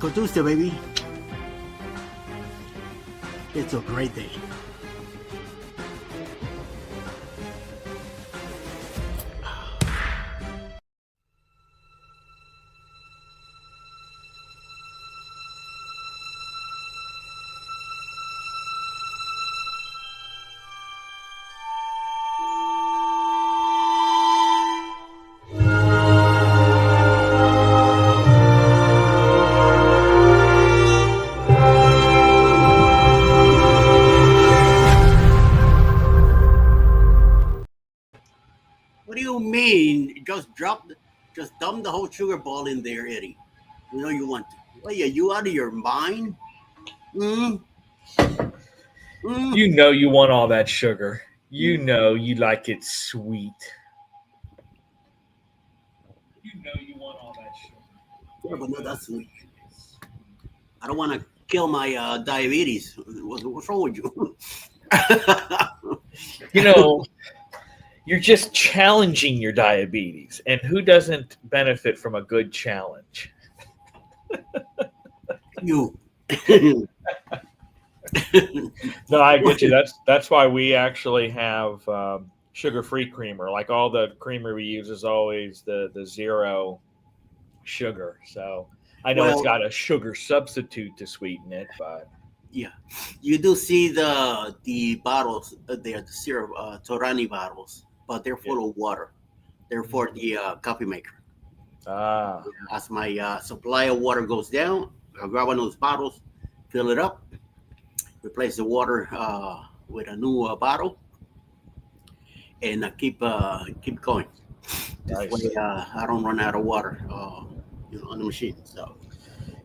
Taco Tuesday, baby. It's a great day. What do you mean? Just dump the whole sugar ball in there, Eddie. You know you want to. Oh yeah, you out of your mind? Mm, mm. You know you want all that sugar. You know you like it sweet. You know you want all that sugar. Yeah, but no, that's sweet. I don't want to kill my diabetes. What's wrong with you? You know, you're just challenging your diabetes. And who doesn't benefit from a good challenge? You. No, I get you. That's why we actually have sugar-free creamer. Like all the creamer we use is always the zero sugar. So I know it's Well, got a sugar substitute to sweeten it, but yeah, you do see the bottles there, the syrup Torani bottles, but they're yeah. full of water. They're for the coffee maker. Ah, As my supply of water goes down, I grab one of those bottles, fill it up, replace the water with a new bottle, and keep going. This nice. way, I don't run out of water, on the machine. So,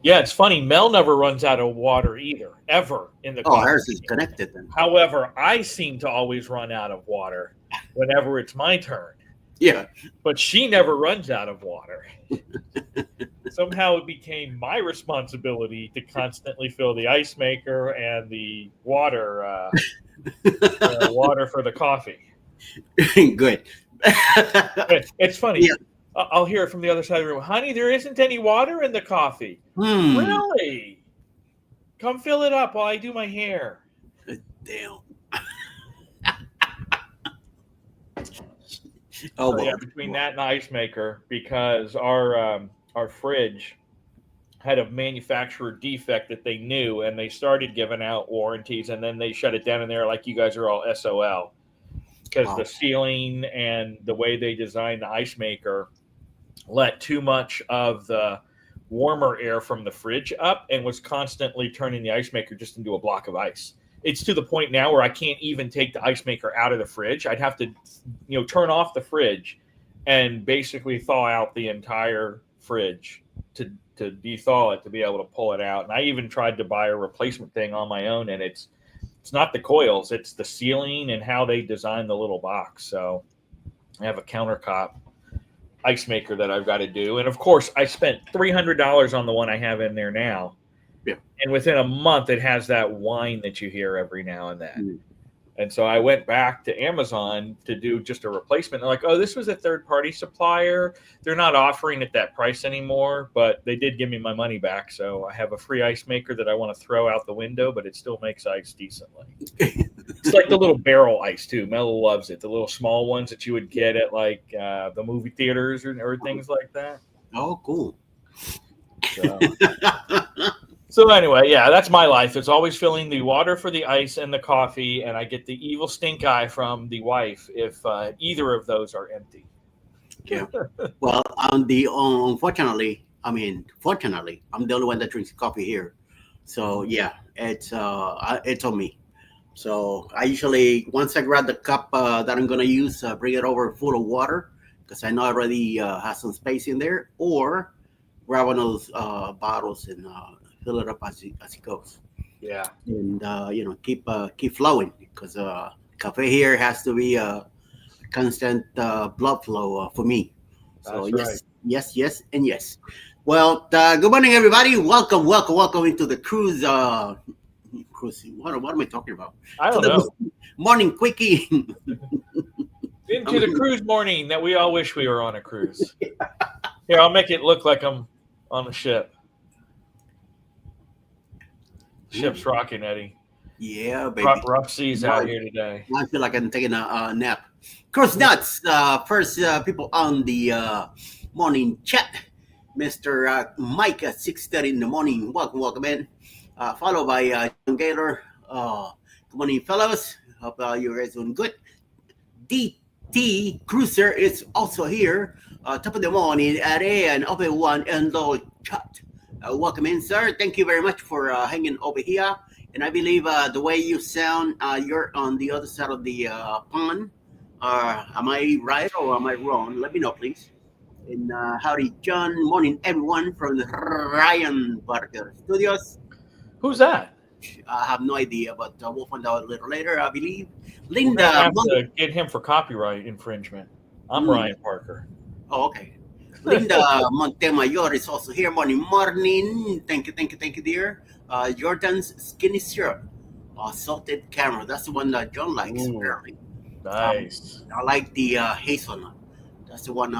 Yeah, it's funny. Mel never runs out of water either, ever in the oh, coffee hers is machine. connected then. However, I seem to always run out of water whenever it's my turn. Yeah, But she never runs out of water. Somehow it became my responsibility to constantly fill the ice maker and the water for the coffee. good. It's funny. Yeah. I'll hear it from the other side of the room. Honey, there isn't any water in the coffee. Really? Come fill it up while I do my hair. Damn. Oh, yeah, between that and the ice maker, because our fridge had a manufacturer defect that they knew, and they started giving out warranties, and then they shut it down, and they're like, "You guys are all SOL," because the sealing and the way they designed the ice maker let too much of the warmer air from the fridge up and was constantly turning the ice maker just into a block of ice. It's to the point now where I can't even take the ice maker out of the fridge. I'd have to, turn off the fridge and basically thaw out the entire fridge to de-thaw it to be able to pull it out. And I even tried to buy a replacement thing on my own, and it's not the coils, it's the sealing and how they design the little box. So I have a countertop ice maker that I've got to do. And of course, I spent $300 on the one I have in there now. Yeah. And within a month, it has that whine that you hear every now and then. Mm. And so I went back to Amazon to do just a replacement. They're like, oh, this was a third-party supplier. They're not offering at that price anymore, but they did give me my money back. So I have a free ice maker that I want to throw out the window, but it still makes ice decently. It's like the little barrel ice, too. Mel loves it. The little small ones that you would get at, like, the movie theaters or things like that. Oh, cool. So anyway, yeah, that's my life. It's always filling the water for the ice and the coffee, and I get the evil stink eye from the wife if either of those are empty. Yeah. Well, fortunately, I'm the only one that drinks coffee here. So yeah, it's on me. So I usually, once I grab the cup that I'm gonna use, bring it over full of water because I know I already has some space in there, or grab one of those bottles and fill it up as it goes. Yeah. And keep flowing because cafe here has to be a constant blood flow for me. So That's right. yes, and yes. Well, good morning, everybody. Welcome into the cruise. Cruise. What am I talking about? I don't know. Morning Quickie. Into the cruise morning that we all wish we were on a cruise. Here, I'll make it look like I'm on a ship. Ship's rocking, Eddie. Yeah, baby. Rough seas Now, out here today. now I feel like I'm taking a nap. Course nuts. First people on the morning chat, Mr. Mike at 6:30 in the morning. Welcome, welcome in. Followed by John Gaylor. Good morning, fellows. Hope you guys doing good. DT Cruiser is also here. Top of the morning at and everyone in the chat. Welcome in, sir. Thank you very much for hanging over here. And I believe the way you sound, you're on the other side of the pond. Am I right or am I wrong? Let me know, please. And howdy, John. Morning, everyone from the Ryan Barker Studios. Who's that? I have no idea, but we'll find out a little later, I believe. We're Linda. gonna have to get him for copyright infringement. I'm Ryan Parker. Oh, okay. Linda Montemayor is also here. Morning, morning. Thank you, dear. Jordan's skinny syrup, salted caramel. That's the one that John likes. Ooh, apparently. Nice. I like the hazelnut. That's the one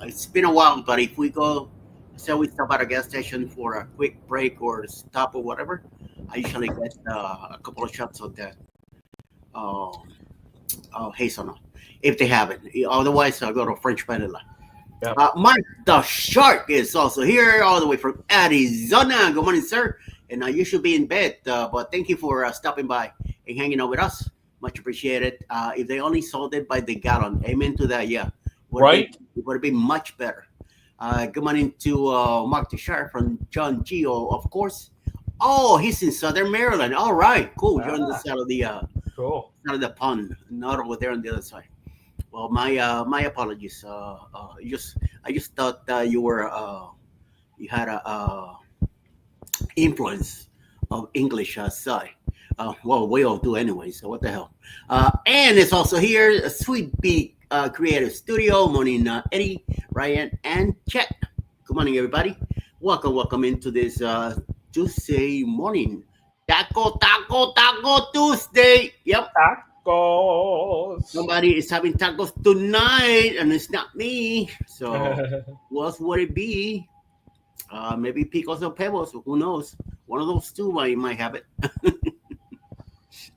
it's been a while, but if we go, say we stop at a gas station for a quick break or stop or whatever, I usually get a couple of shots of that hazelnut if they have it. Otherwise, I'll go to French vanilla. Yep. Mark the Shark is also here, all the way from Arizona. Good morning, sir. And you should be in bed, but thank you for stopping by and hanging out with us. Much appreciated. If they only sold it by the gallon, amen to that. Yeah, Right. It would be much better. Good morning to Mark the Shark from John Geo, of course. Oh, he's in Southern Maryland. All right, cool. You're on the side of the Cool. side of the pond, not over there on the other side. Well, my apologies. I just thought you were you had a influence of English side. Well, we all do anyway. So what the hell? And it's also here, Sweet Beat Creative Studio. Morning, Eddie, Ryan, and Chet. Good morning, everybody. Welcome into this Tuesday morning. Taco Tuesday. Yep. Tacos. Somebody is having tacos tonight, and it's not me. So, what would it be? Maybe picos or pebbles. Who knows? One of those two might have it.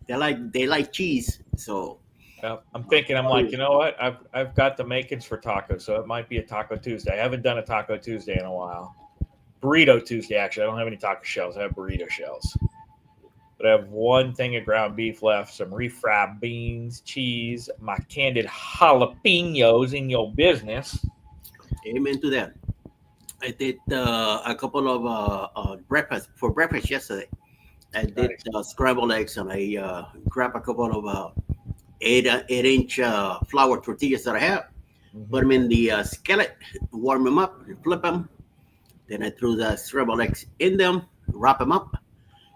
they like cheese. So, I'm thinking. I'm like, you know what? I've got the makings for tacos, so it might be a Taco Tuesday. I haven't done a Taco Tuesday in a while. Burrito Tuesday, actually. I don't have any taco shells. I have burrito shells. But I have one thing of ground beef left, some refried beans, cheese, my candied jalapenos in your business. Amen to that. I did a couple of breakfast yesterday. I did scrambled eggs, and I grabbed a couple of 8-inch flour tortillas that I have. Put them in the skillet, warm them up, flip them. Then I threw the scrambled eggs in them, wrap them up.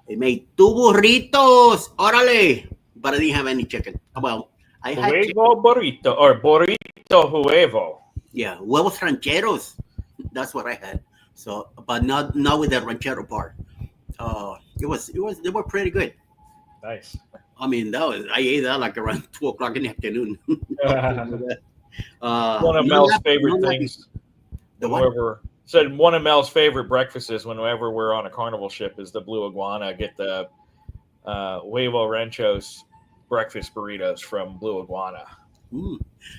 I made 2 burritos, órale! But I didn't have any chicken. Well, I had huevo burrito or burrito huevo. Yeah, huevos rancheros. That's what I had. So, but not with the ranchero part. They were pretty good. Nice. I mean, I ate that like around 2:00 in the afternoon. One of Mel's favorite things. Whoever said one of Mel's favorite breakfasts is whenever we're on a carnival ship is the Blue Iguana. Get the Huevo Ranchos breakfast burritos from Blue Iguana.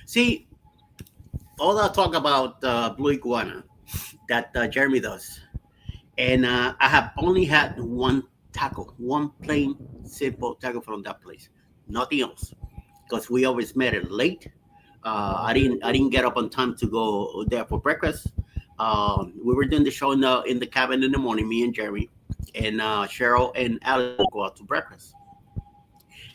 See, all that talk about Blue Iguana that Jeremy does, and I have only had one plain simple taco from that place, nothing else, because we always met it late. I didn't get up on time to go there for breakfast. We were doing the show in the cabin in the morning, me and Jeremy, and Cheryl and Alice will go out to breakfast.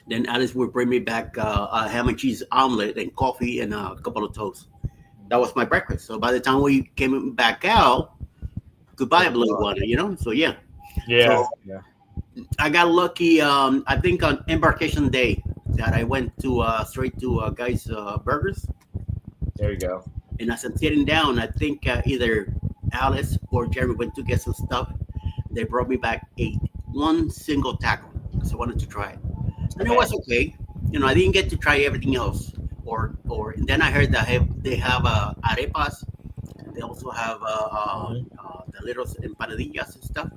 Then Alice would bring me back a ham and cheese omelet and coffee and a couple of toast. That was my breakfast. So by the time we came back out, goodbye, Blue Iguana, So yeah. Yeah. So, I got lucky. I think on embarkation day that I went to straight to Guy's Burgers. There you go. And as I'm sitting down, I think either Alice or Jeremy went to get some stuff. They brought me back one single taco. So I wanted to try it. And it was okay. I didn't get to try everything else. Or and then I heard that they have arepas. They also have the little empanadillas and stuff.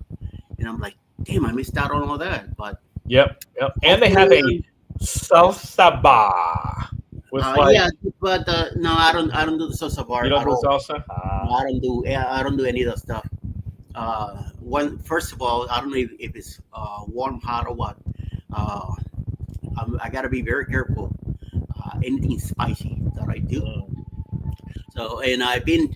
And I'm like, damn, I missed out on all that. But Yep, yep. And they have hopefully, a salsa bar with like yeah, but no, I don't do the salsa you bar don't at do all. salsa. No, Ah, I don't do any of that stuff. One first of all, I don't know if it's warm, hot, or what. Uh, I gotta be very careful. Anything spicy that I do. mm, So, and I've been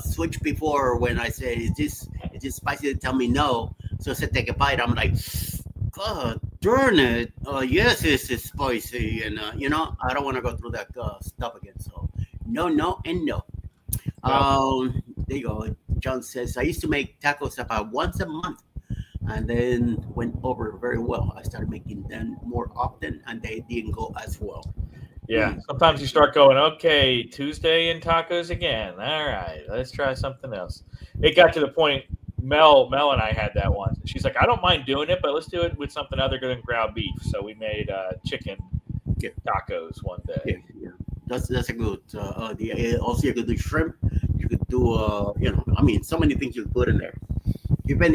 switched before when I say is this spicy? They tell me no. So I said take a bite. I'm like, God darn it! Yes, it's spicy, and I don't want to go through that stuff again. So no, no, and no. yep. There you go. John says I used to make tacos about once a month, and then went over very well. I started making them more often, and they didn't go as well. Yeah. Hmm. Sometimes you start going, okay, Tuesday and tacos again. All right, let's try something else. It got to the point. Mel and I had that once. She's like, I don't mind doing it, but let's do it with something other than ground beef. So we made chicken Yeah, tacos one yeah, day. yeah. That's a good idea. Also, you could do shrimp. You could do I mean, so many things you could put in there. Even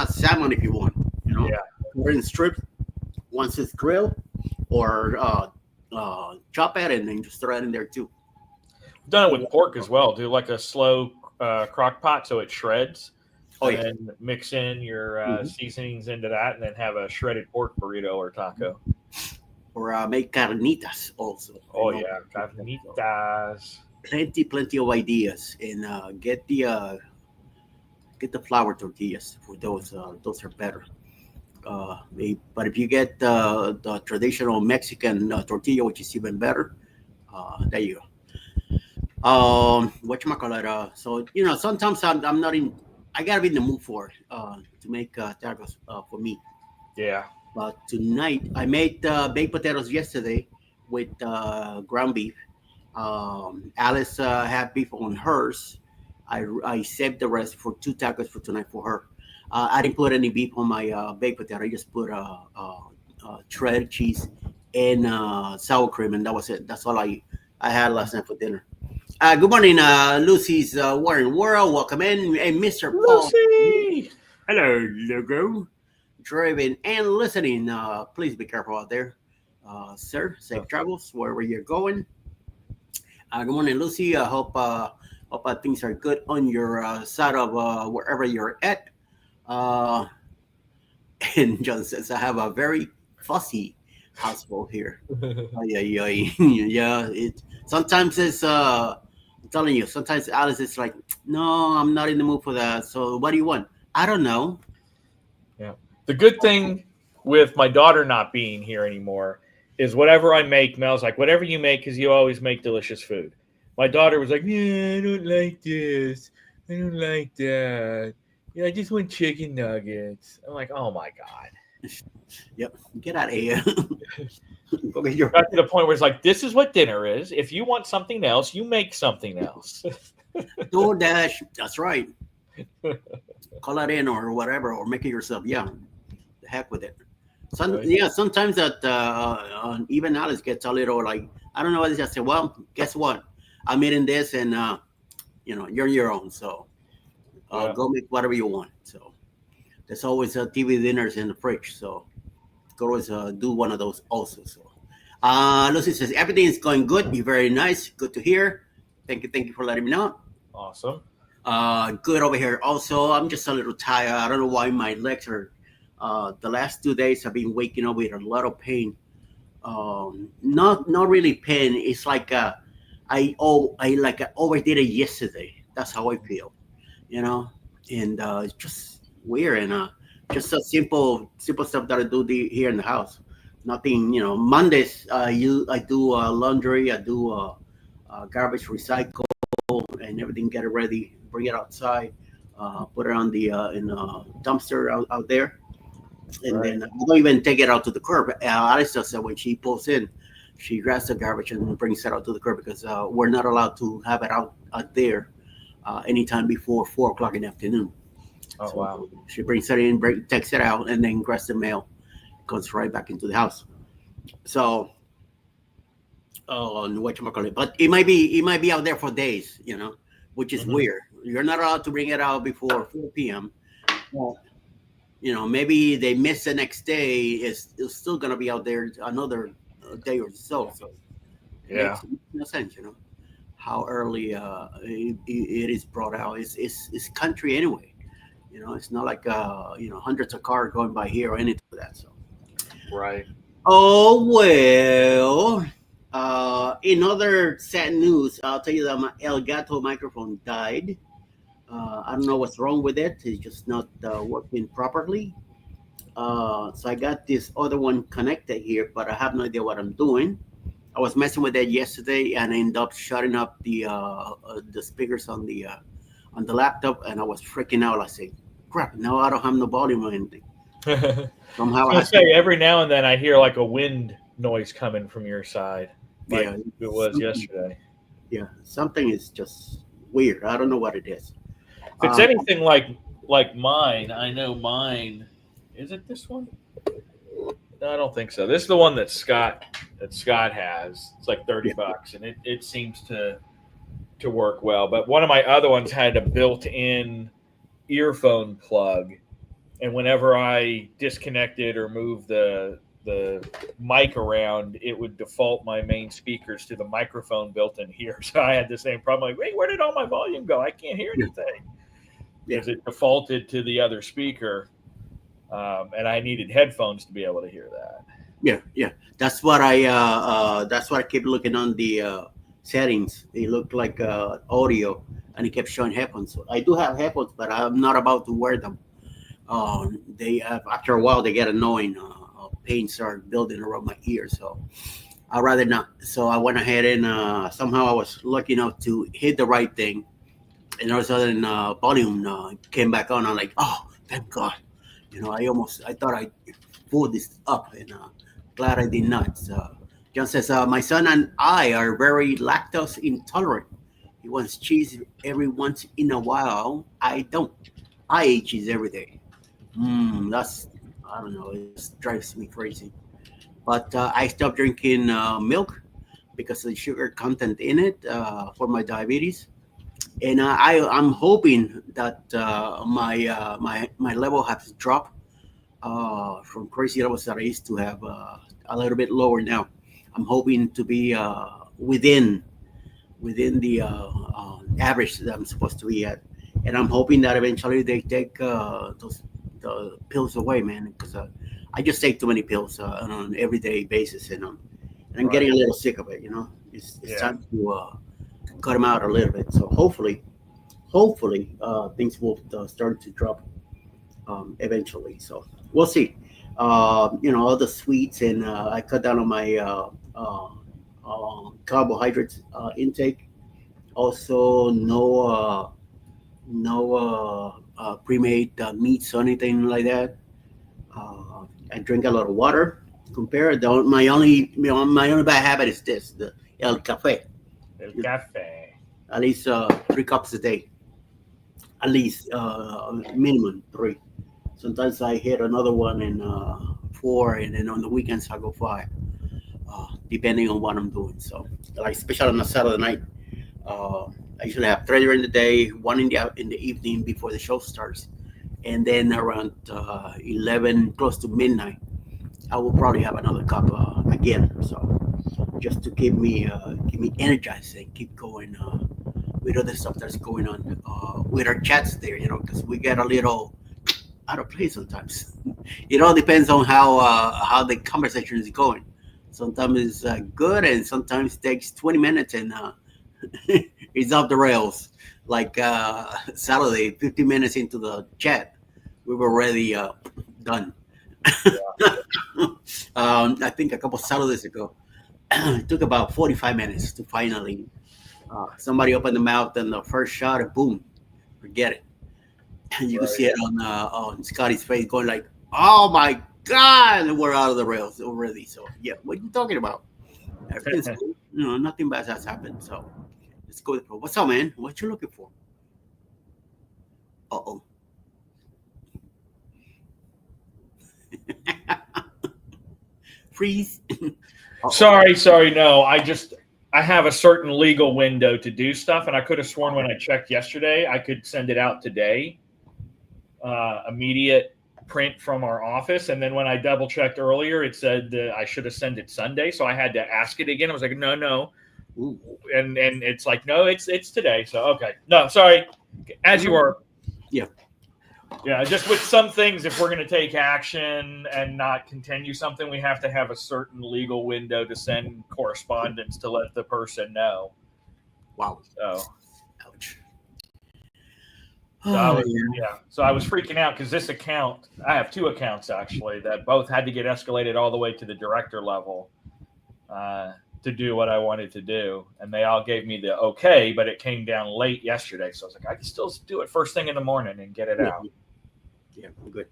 salmon if you want. Yeah, Put it in strips once it's grilled, or chop it and then just throw it in there too. I've done it with pork as well. Do like a slow crock pot so it shreds, Oh and yeah. then mix in your Hmm. seasonings into that, and then have a shredded pork burrito or taco. Or make carnitas also. Oh yeah, carnitas. Plenty of ideas, and get the flour tortillas for those. Those are better. But if you get the traditional Mexican tortilla, which is even better, there you go. What you call it? So sometimes I'm not in. I gotta be in the mood for to make tacos for me. Yeah. But tonight I made baked potatoes yesterday with ground beef. Alice had beef on hers. I saved the rest for two tacos for tonight for her. I didn't put any beef on my baked potato. I just put shredded cheese and sour cream, and that was it. That's all I had last night for dinner. Good morning, Lucy's Warren World. Welcome in, and Mr. Paul. Lucy. Hello, Lugo. Driving and listening. Please be careful out there, sir. Safe travels wherever you're going. Good morning, Lucy. I hope things are good on your side of wherever you're at. Uh, and John says, I have a very fussy household here. Yeah, yeah, yeah. It sometimes it's I'm telling you. Sometimes Alice is like, no, I'm not in the mood for that. So what do you want? I don't know. Yeah. The good thing with my daughter not being here anymore is whatever I make, Mel's like, whatever you make, because you always make delicious food. My daughter was like, yeah, I don't like this. I don't like that. Yeah, I just want chicken nuggets. I'm like, oh my God. Yep, get out of here. Go get your Got to the point where it's like, this is what dinner is. If you want something else, you make something else. DoorDash. That's right. Call it in or whatever, or make it yourself. Yeah, the heck with it. Right. Yeah, sometimes that even Alice gets a little like I don't know what it is. I say, well, guess what? I'm eating this, and you're your own. So Yeah. go make whatever you want. So there's always TV dinners in the fridge. So go always do one of those also. So Lucy says everything is going good. Be very nice. Good to hear. Thank you for letting me know. Awesome. Good over here. Also, I'm just a little tired. I don't know why my legs are. The last 2 days I've been waking up with a lot of pain. Not really pain. It's like I overdid it yesterday. That's how I feel, you know. And it's just weird and just a simple stuff that I do here in the house. Nothing, Mondays I do laundry. I do garbage recycle and everything. Get it ready. Bring it outside. Put it on the in a dumpster out there, and Right. then I don't even take it out to the curb. Alice does that when she pulls in. She grabs the garbage and brings it out to the curb because we're not allowed to have it out there anytime before 4 o'clock in the afternoon. Oh, wow. So she brings it in, takes it out, and then grabs the mail, goes right back into the house. So, what you call it? But it might be out there for days, which is Hmm. weird. You're not allowed to bring it out before 4 p.m. Well, maybe they miss the next day. It's still gonna be out there another day or so. So it Yeah. makes no sense, how early it is brought out. It's country anyway. It's not like hundreds of cars going by here or anything like that. So Right. oh well. In other sad news, I'll tell you that my Elgato microphone died. I don't know what's wrong with it. It's just not working properly. So I got this other one connected here, but I have no idea what I'm doing. I was messing with that yesterday, and I ended up shutting up the speakers on the laptop, and I was freaking out. I say, "Crap! Now I don't have no volume or anything." I was Somehow I gonna had to. say every now and then I hear like a wind noise coming from your side, like Yeah, it was yesterday. yeah, something is just weird. I don't know what it is. If it's anything like mine, I know mine. Is it this one? No, I don't think so. This is the one that Scott has. It's like Yeah, $30, and it seems to work well. But one of my other ones had a built-in earphone plug, and whenever I disconnected or moved the mic around, it would default my main speakers to the microphone built in here. So I had the same problem. Like, wait, where did all my volume go? I can't hear yeah, anything yeah, because it defaulted to the other speaker, and I needed headphones to be able to hear that. yeah, yeah. That's what I keep looking on the settings. They look like audio, and it kept showing headphones. So I do have headphones, but I'm not about to wear them. They after a while they get annoying. Pain start building around my ears, so I'd rather not. So I went ahead and somehow I was lucky enough to hit the right thing, and all of a sudden volume came back on. I'm like, oh, thank God. I thought I pulled this up, and glad I did not. John says, my son and I are very lactose intolerant. He wants cheese every once in a while. I don't. I eat cheese every day. That's, I don't know, it just drives me crazy. But I stopped drinking milk because of the sugar content in it for my diabetes. And I'm hoping that my level has dropped from crazy levels that I used to have a little bit lower now. I'm hoping to be within the average that I'm supposed to be at, and I'm hoping that eventually they take those the pills away, man, because I just take too many pills on an everyday basis, and I'm getting Right. a little sick of it. It's Yeah. time to cut them out a little bit. So hopefully things will start to drop eventually. So we'll see. All the sweets, and I cut down on my carbohydrates intake. Also, no pre-made meats or anything like that. I drink a lot of water. Compare my only bad habit is this: the el cafe. El cafe. At least 3 cups a day. At least minimum three. Sometimes I hit another one in four, and then on the weekends I go five, depending on what I'm doing. So, like especially on a Saturday night, I usually have three during the day, one in the evening before the show starts, and then around 11, close to midnight, I will probably have another cup again. So, just to keep me energized and keep going with other stuff that's going on with our chats there. Because we get a little out of place sometimes. It all depends on how the conversation is going. Sometimes it's good, and sometimes it takes 20 minutes, and it's off the rails. Like Saturday, 15 minutes into the chat, we were already done. I think a couple Saturdays ago, it took about 45 minutes to finally somebody opened the mouth, and the first shot, and boom, forget it. And you can Right. see it on Scotty's face, going like, "Oh my God, we're out of the rails already." So yeah, what are you talking about? Everything's cool. Nothing bad has happened. So let's go. What's up, man? What you looking for? Uh oh. Freeze. Uh oh. Sorry. No, I have a certain legal window to do stuff, and I could have sworn when I checked yesterday I could send it out today, immediate print from our office, and then when I double checked earlier, it said that I should have sent it Sunday, so I had to ask it again. I was like, no, Ooh. and it's like, no, it's today. So okay, no, sorry, as you were. Yeah. Yeah, just with some things, if we're going to take action and not continue something, we have to have a certain legal window to send correspondence to let the person know. Wow. So, ouch. So I was freaking out because this account, I have two accounts actually that both had to get escalated all the way to the director level to do what I wanted to do, and they all gave me the okay, but it came down late yesterday, so I was like, I can still do it first thing in the morning and get it out. Yeah, good.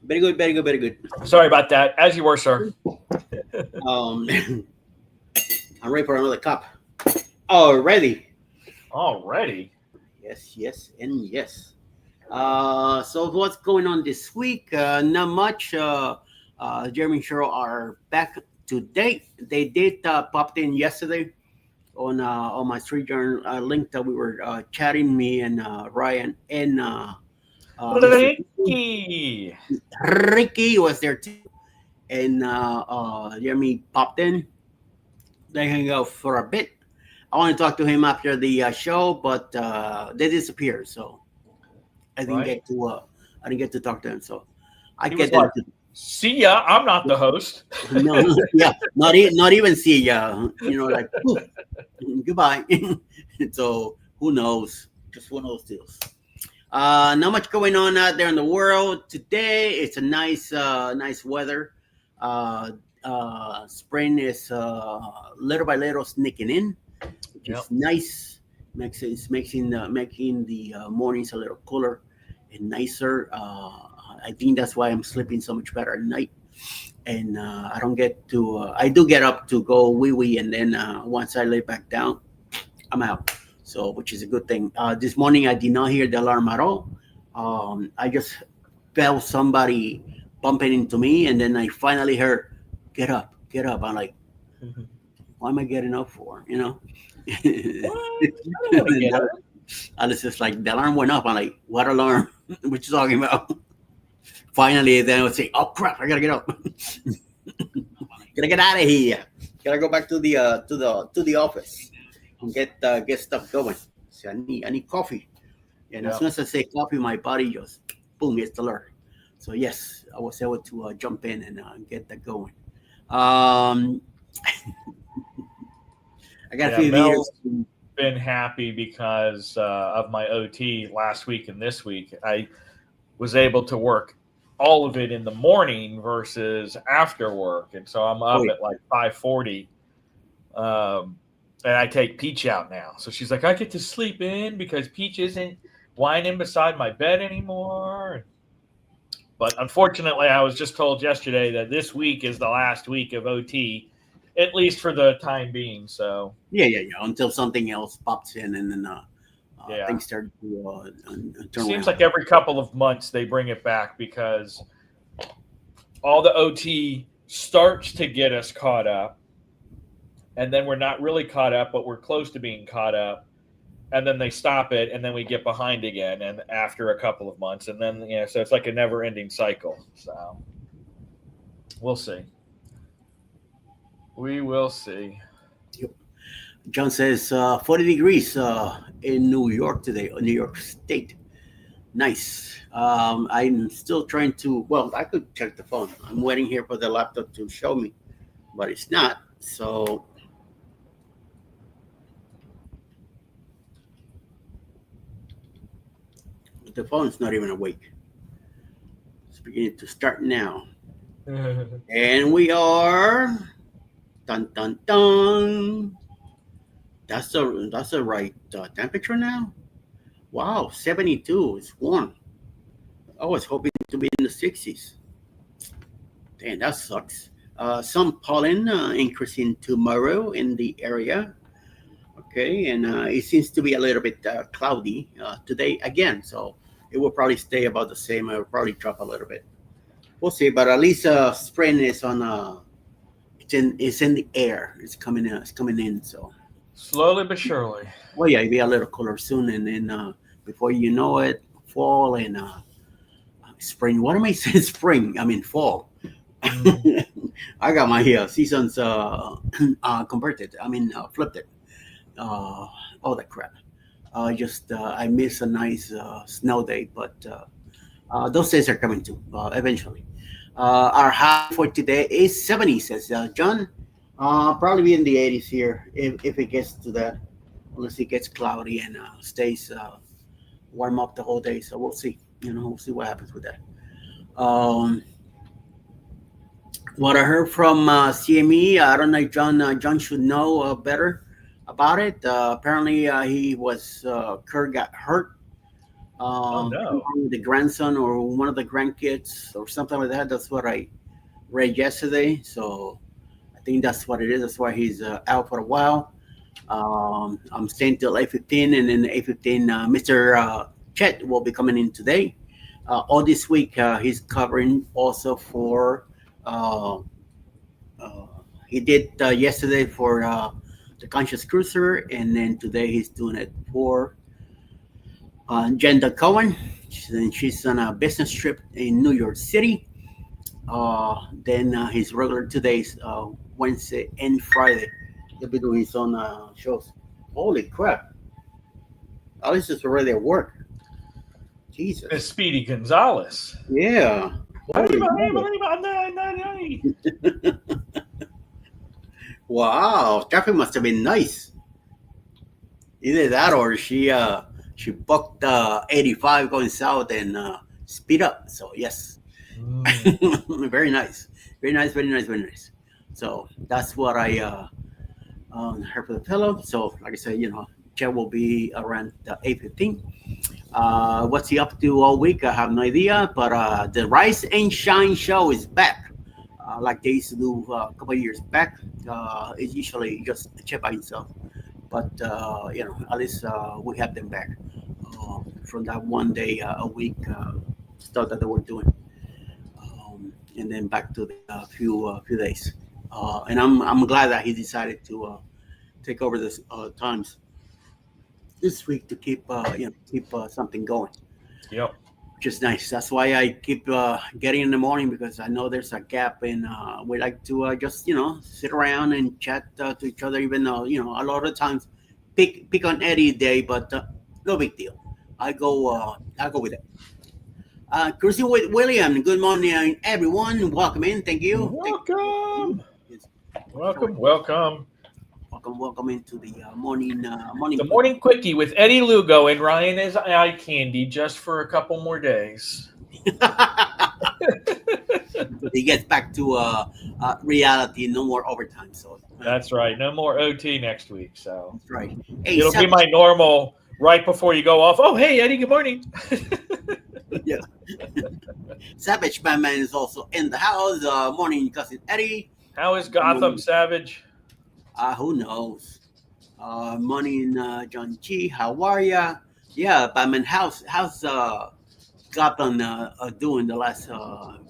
Very good, very good, very good. Sorry about that. As you were, sir. I'm ready for another cup. Already. Yes, and yes. So what's going on this week? Not much. Jeremy and Cheryl are back today. They did popped in yesterday on my street journal link that we were chatting, me and Ryan and Ricky was there too, and Jeremy popped in. They hang out for a bit. I want to talk to him after the show, but they disappeared, so I didn't get to talk to him. So I get like, see ya. I'm not the host. No, yeah, not even see ya. Like goodbye. So who knows? Just one of those deals. Not much going on out there in the world today. It's a nice weather. Spring is little by little sneaking in, which is nice. Making the mornings a little cooler and nicer. I think that's why I'm sleeping so much better at night. And I don't get to. I do get up to go wee wee, and then once I lay back down, I'm out. So, which is a good thing. This morning I did not hear the alarm at all. I just felt somebody bumping into me, and then I finally heard, "Get up, get up." I'm like, "Why am I getting up for?" And it's just like the alarm went up. I'm like, "What alarm? What you talking about?" Finally, then I would say, "Oh crap! I gotta get up. Gotta get out of here. Gotta go back to the office and get stuff going." So I need coffee. And as soon as I say coffee, my body just boom, gets alert. So yes, I was able to jump in and get that going. I got a few Mel's been happy because of my OT last week and this week. I was able to work all of it in the morning versus after work, and so I'm up at like 5:40. And I take Peach out now, so she's like, I get to sleep in because Peach isn't whining beside my bed anymore. But unfortunately, I was just told yesterday that this week is the last week of OT, at least for the time being. So yeah. Until something else pops in, and then things start to turn Seems around. like every couple of months they bring it back because all the OT starts to get us caught up, and then we're not really caught up, but we're close to being caught up. And then they stop it, and then we get behind again, and after a couple of months, and then so it's like a never-ending cycle. So we'll see. We will see. John says 40 degrees in New York today, New York State. Nice. I'm still trying to. Well, I could check the phone. I'm waiting here for the laptop to show me, but it's not. So. The phone's not even awake. It's beginning to start now. And we are dun dun dun. That's the right temperature now. Wow, 72. It's warm. I was hoping to be in the 60s. Damn, that sucks. Some pollen increasing tomorrow in the area. Okay, and it seems to be a little bit cloudy today again. So it will probably stay about the same. It will probably drop a little bit. We'll see, but at least spring is on. It's in the air. It's coming in. It's coming in. So slowly but surely. Well, yeah, it'll be a little cooler soon, and then before you know it, fall and spring. What am I saying? Spring. I mean fall. Mm. I got my seasons converted. I mean flipped it. All that crap. Just I miss a nice snow day, but those days are coming too eventually. Our high for today is 70, says John. Probably be in the 80s here if it gets to that, unless it gets cloudy and stays warm up the whole day. So we'll see. We'll see what happens with that. Um, what I heard from CME, I don't know. John should know better about it. Apparently, he was Kurt got hurt. Oh no. The grandson or one of the grandkids or something like that. That's what I read yesterday. So I think that's what it is. That's why he's out for a while. I'm staying till 8:15, and then 8:15, Mr. Chet will be coming in today. All this week, he's covering also for. Uh, uh, he did yesterday for the Conscious Cruiser, and then today he's doing it for Jenda Cohen. She's on a business trip in New York City. Then his regular today's Wednesday and Friday. He'll be doing his own shows. Holy crap! Alice is already at work. Miss Jesus. Speedy Gonzalez. Yeah. Holy moly. Wow. Traffic must have been nice. Either that or she booked 85 going south and speed up. So yes. Mm. Very nice. Very nice, very nice, very nice. So that's what I heard for the fellow. So like I said, Jeff will be around 8:15. What's he up to all week? I have no idea. But the Rise and Shine show is back, like they used to do a couple of years back. It's usually just Jeff by himself, but at least we have them back from that one day a week stuff that they were doing, and then back to the few days. And I'm glad that he decided to take over this times this week to keep something going, Yep. which is nice. That's why I keep getting in the morning, because I know there's a gap, and we like to just sit around and chat to each other. Even though a lot of times pick on Eddie day, but no big deal. I go with it. Cruising with William. Good morning, everyone. Welcome in. Thank you. Welcome. Yes. Welcome. Welcome. Welcome into the morning. The morning quickie with Eddie Lugo and Ryan is eye candy just for a couple more days. He gets back to reality. No more overtime. So That's right. No more OT next week. So that's right. Hey, it'll be my normal right before you go off. Oh, hey, Eddie, good morning. Yeah. Savage Man is also in the house. Morning, cousin Eddie. How is Gotham, Savage? Who knows? Morning, John G. How are ya? Yeah, Batman. How's Gotham doing the last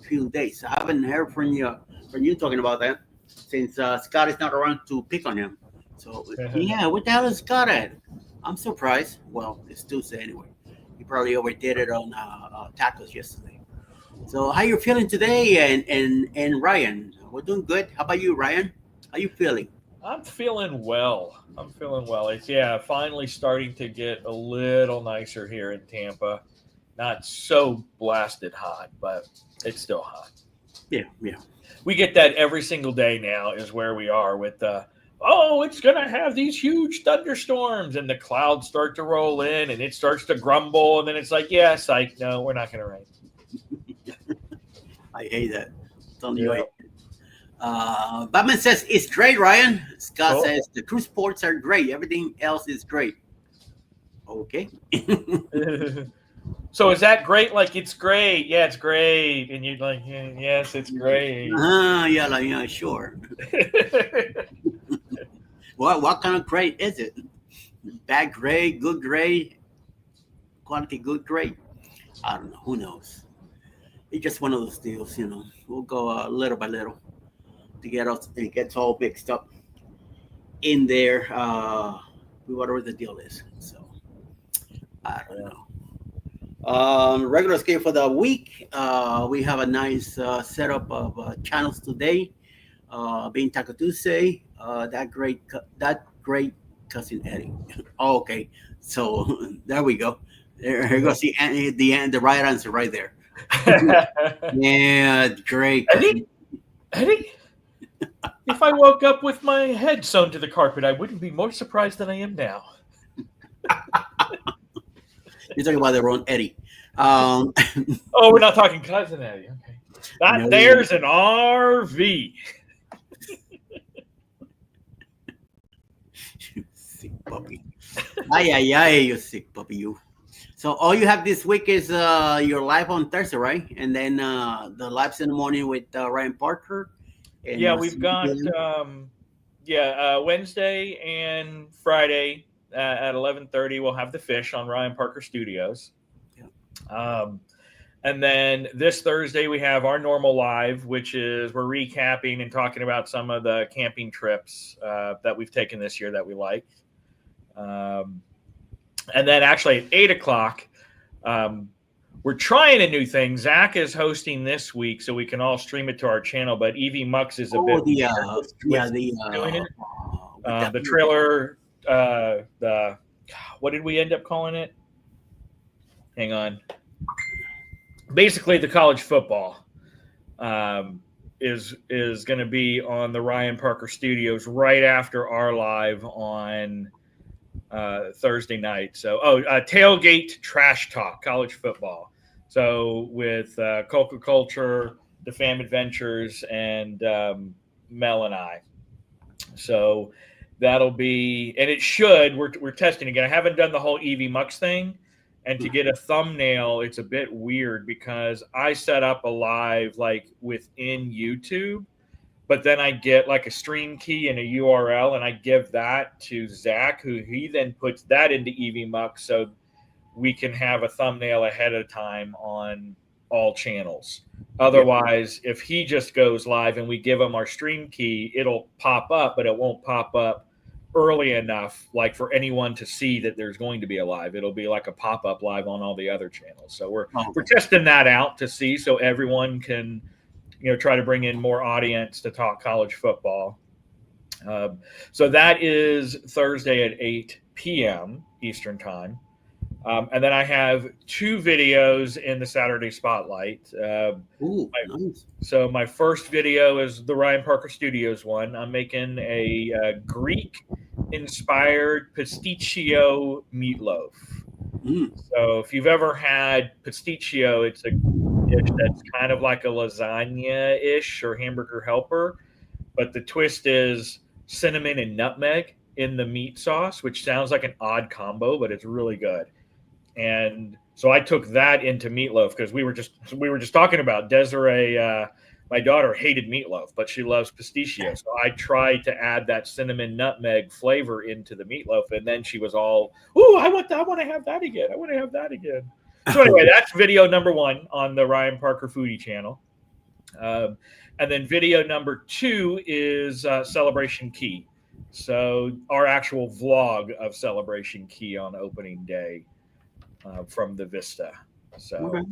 few days? I haven't heard from you talking about that since Scott is not around to pick on him. So yeah, what the hell is Scott at? I'm surprised. Well, it's Tuesday anyway. He probably overdid it on tacos yesterday. So how you feeling today? And Ryan, we're doing good. How about you, Ryan? How you feeling? I'm feeling well. It's finally starting to get a little nicer here in Tampa. Not so blasted hot, but it's still hot. Yeah, yeah. We get that every single day now. Is where we are with it's gonna have these huge thunderstorms, and the clouds start to roll in, and it starts to grumble, and then it's like, yeah, psych, no, we're not gonna rain. I hate that. Don't you Yeah. hate it? Batman says it's great, Ryan. Scott Oh. says the cruise ports are great. Everything else is great. Okay. So is that great? Like, it's great. Yeah, it's great. And you're like, yeah, yes, it's great. Yeah, like, yeah, sure. What kind of grade is it? Bad grade, good grade, quality good grade? I don't know. Who knows? It's just one of those deals, We'll go little by little to get us. It gets all mixed up in there. Whatever the deal is. So I don't know. Regular schedule for the week. We have a nice setup of channels today. Being Taco Tuesday. That great cousin Eddie. Oh, okay, so there we go. There you go. See the end, the right answer right there. Yeah, great cousin. Eddie, if I woke up with my head sewn to the carpet, I wouldn't be more surprised than I am now. You're talking about the wrong Eddie. Oh, we're not talking cousin Eddie. Okay, No. there's an RV. Sick puppy. Ay, ay, ay, you sick puppy, you. So all you have this week is your live on Thursday, right? And then the lives in the morning with Ryan Parker. And, Yeah, we've got Wednesday and Friday at 11:30. We'll have the fish on Ryan Parker Studios. Yeah. And then this Thursday we have our normal live, which is we're recapping and talking about some of the camping trips that we've taken this year that we like. And then actually at 8:00, we're trying a new thing. Zach is hosting this week, so we can all stream it to our channel. But EV Mux is a bit doing it. The trailer. What did we end up calling it? Hang on. Basically, the college football is going to be on the Ryan Parker Studios right after our live on Thursday night. So, tailgate trash talk, college football. So with Coca Culture, the Fam Adventures, and Mel and I. So that'll be, and it should. We're testing again. I haven't done the whole EV Mux thing, and to get a thumbnail, it's a bit weird because I set up a live like within YouTube. But then I get like a stream key and a URL, and I give that to Zach, who he then puts that into EV Mux, so we can have a thumbnail ahead of time on all channels. Otherwise, if he just goes live and we give him our stream key, it'll pop up, but it won't pop up early enough, like for anyone to see that there's going to be a live. It'll be like a pop-up live on all the other channels. So we're testing that out to see, so everyone can try to bring in more audience to talk college football. So that is Thursday at 8 p.m. Eastern time. And then I have 2 videos in the Saturday Spotlight. Nice. So my first video is the Ryan Parker Studios one. I'm making a Greek-inspired pistachio meatloaf. So if you've ever had pistachio, it's a dish that's kind of like a lasagna-ish or hamburger helper, but the twist is cinnamon and nutmeg in the meat sauce, which sounds like an odd combo, but it's really good. And so I took that into meatloaf because we were just talking about Desiree. My daughter hated meatloaf, but she loves pistachio. So I tried to add that cinnamon nutmeg flavor into the meatloaf, and then she was all, "Ooh, I want to have that again. I want to have that again." So anyway, that's video number 1 on the Ryan Parker Foodie channel. And then video number 2 is Celebration Key. So our actual vlog of Celebration Key on opening day from the Vista. So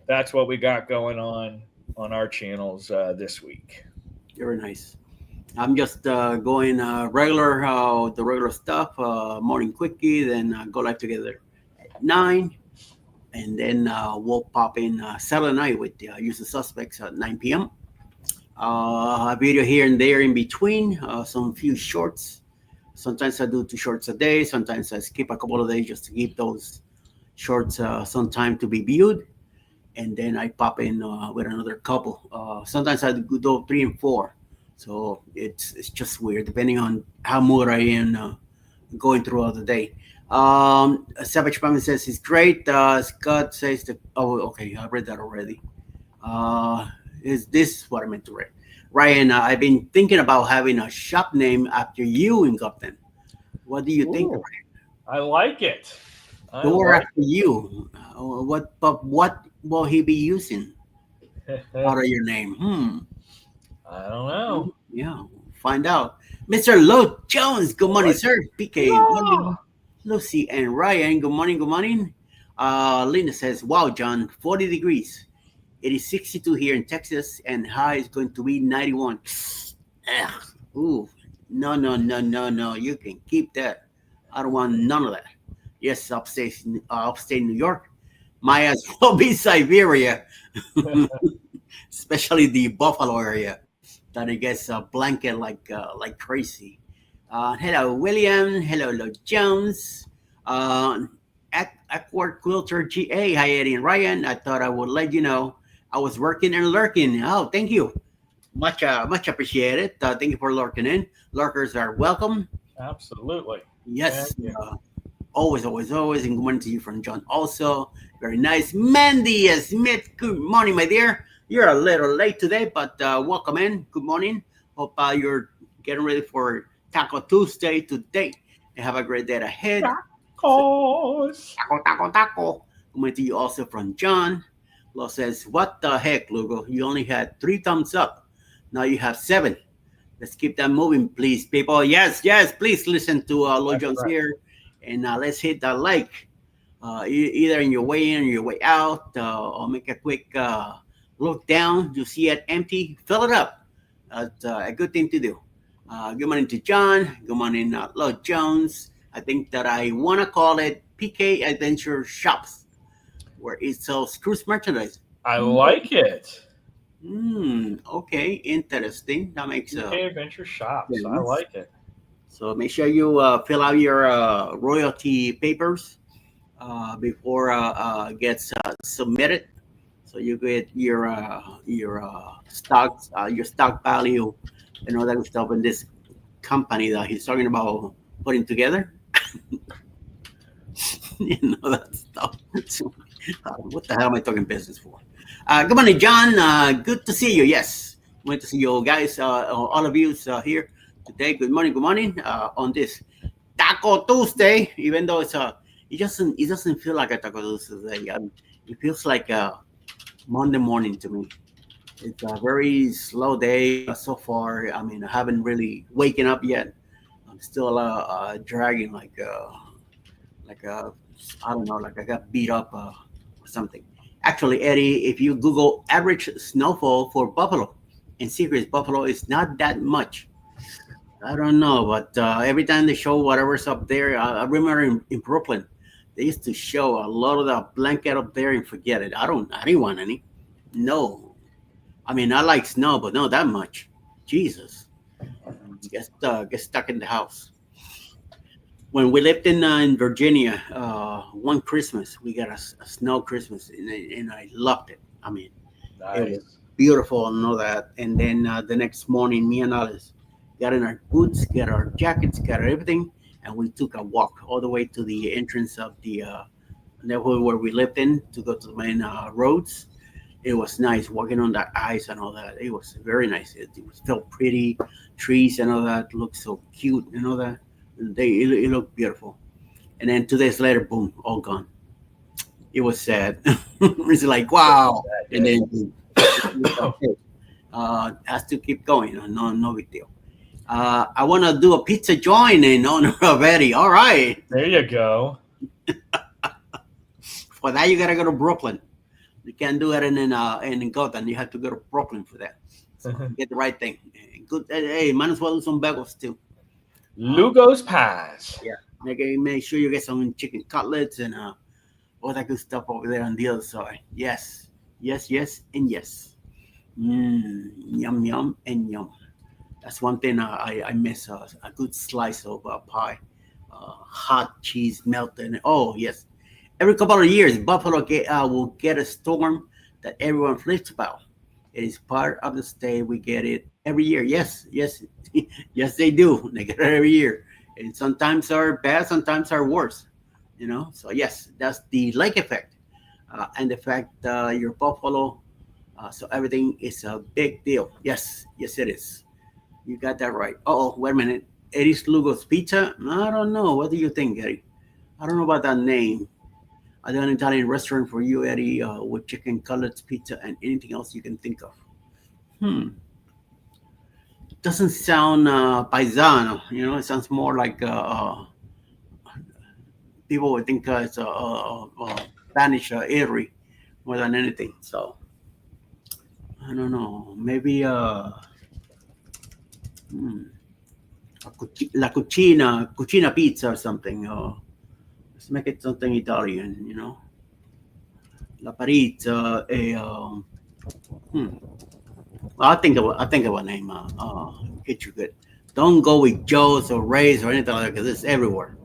that's what we got going on our channels this week. Very nice. I'm just going the regular stuff, morning quickie, then go live together at 9. And then we'll pop in Saturday night with the usual suspects at 9 p.m. A video here and there in between, some few shorts. Sometimes I do 2 shorts a day. Sometimes I skip a couple of days just to give those shorts some time to be viewed. And then I pop in with another couple. Sometimes I do 3 and 4. So it's just weird, depending on how mood I am going throughout the day. Savage Pammy says it's great. Scott says okay, I read that already. Is this what I meant to read? Ryan, I've been thinking about having a shop name after you in Gupton. What do you think, Ryan? I like it. Door after you. What will he be using out of your name? I don't know. Yeah, find out. Mr. Lo Jones, good morning, sir. PK, Lucy and Ryan, good morning. Linda says, "Wow, John, 40 degrees. It is 62 here in Texas, and high is going to be 91. Ugh, ooh, no, no, no, no, no. You can keep that. I don't want none of that. Yes, upstate New York. Might as well be Siberia, especially the Buffalo area, that it gets a blanket like crazy. Hello, William. Hello, Lord Jones. Uh, Aquard Quilter GA. Hi, Eddie and Ryan. I thought I would let you know I was working and lurking. Oh, thank you. Much appreciated. Thank you for lurking in. Lurkers are welcome. Absolutely. Yes. Thank you. Always, always, always. And good morning to you from John also. Very nice. Mandy Smith. Good morning, my dear. You're a little late today, but welcome in. Good morning. Hope you're getting ready for Taco Tuesday today. And have a great day ahead. Tacos. Taco, taco, taco. Coming to you also from John. Lo says, "What the heck, Lugo? You only had 3 thumbs up. Now you have 7. Let's keep that moving, please, people. Yes, yes, please listen to Lo That's Jones right. here. And let's hit that like. Either in your way in or your way out, or make a quick look down. You see it empty, fill it up. That's a good thing to do. Good morning to John. Good morning, Lord Jones. I think that I want to call it PK Adventure Shops, where it sells cruise merchandise. I like it. Okay, interesting. That makes UK Adventure Shops. I sense. like it. So make sure you fill out your royalty papers before gets submitted, so you get your stock value and all that good stuff in this company that he's talking about putting together. You know that stuff. So, what the hell am I talking business for? Good morning, John. Good to see you. Yes, good to see you guys. All of you here today. Good morning. Good morning. On this Taco Tuesday, even though it doesn't feel like a Taco Tuesday. It feels like a Monday morning to me. It's a very slow day so far. I mean, I haven't really waken up yet. I'm still dragging like I don't know, like I got beat up or something. Actually, Eddie, if you Google average snowfall for Buffalo, in Secrets, Buffalo is not that much. I don't know, but every time they show whatever's up there, I remember in Brooklyn, they used to show a lot of the blanket up there and forget it. I didn't want any. No, I mean I like snow, but not that much. Jesus, get stuck in the house. When we lived in Virginia, one Christmas we got a snow Christmas, and I loved it. I mean, it was Nice. beautiful and all that. And then the next morning, me and Alice got in our boots, got our jackets, got everything, and we took a walk all the way to the entrance of the neighborhood where we lived in to go to the main roads. It was nice walking on that ice and all that. It was very nice. It was felt pretty, trees and all that looked so cute and all that. It looked beautiful. And then 2 days later, boom, all gone. It was sad. It's like wow. That And day. then okay, has to keep going. No, no big deal. I want to do a pizza join in honor of Eddie. All right. There you go. For that, you gotta go to Brooklyn. You can't do it in Gotham. You have to go to Brooklyn for that. So get the right thing. Good. Hey, might as well do some bagels too. Uh, Lugo's Pies. yeah. Make sure you get some chicken cutlets and all that good stuff over there on the other side. Yes, yes, yes, and yes. Yum, yum, and yum. That's one thing I miss, a good slice of pie. Hot cheese melted. Oh, yes. Every couple of years, Buffalo will get a storm that everyone flips about. It is part of the state. We get it every year. Yes, yes, yes, they do. They get it every year. And sometimes are bad, sometimes are worse. So yes, that's the lake effect, and the fact your Buffalo. So everything is a big deal. Yes, yes, it is. You got that right. Oh, wait a minute. Eddie's Lugo's Pizza? I don't know. What do you think, Eddie? I don't know about that name. I do an Italian restaurant for you, Eddie, with chicken cutlets, pizza, and anything else you can think of. Hmm. Doesn't sound paisano. It sounds more like people would think it's Spanish eatery more than anything. So I don't know. Maybe hmm, la cucina pizza or something. Let's make it something Italian. La pizza. Hmm. I think of a name. Get you good. Don't go with Joe's or Ray's or anything like that because it's everywhere.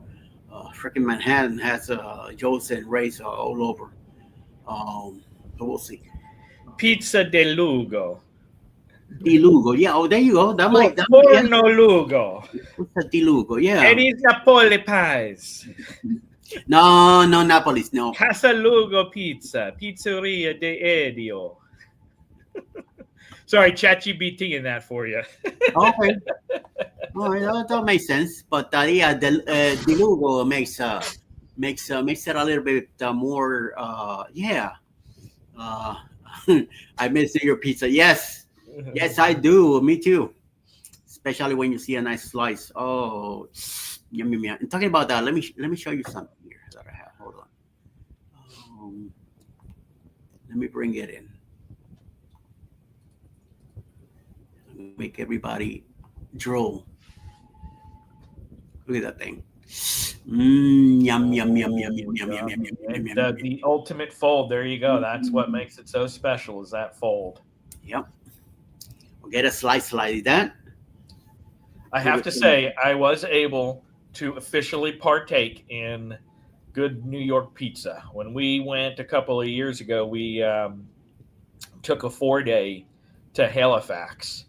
Freaking Manhattan has Joe's and Ray's all over. Um, so we'll see. Pizza de Lugo. Di Lugo, yeah. Oh, there you go. Yeah. Forno Lugo. What's that Di Lugo? Yeah. Eddie's Napoli pies. No, no, Napolis, no. Casa Lugo Pizza. Pizzeria de Edio. Sorry, ChatGPT in that for you. Okay. All right, that makes sense. But yeah, the Lugo makes it a little bit more. Yeah. Uh, I miss your pizza. Yes, yes, I do. Me too. Especially when you see a nice slice. Oh, yummy, yummy. And talking about that, let me show you something here that I have. Hold on. Um, Let me bring it in. Make everybody drool. Look at that thing. Yum, yum, yum, yum, yum, yum, yum, yum, yum, yum, yum, yum. The ultimate fold. There you go. That's what makes it so special is that fold. Yep. We'll get a slice like that. I have to say, I was able to officially partake in good New York pizza. When we went a couple of years ago, we took a 4-day to Halifax.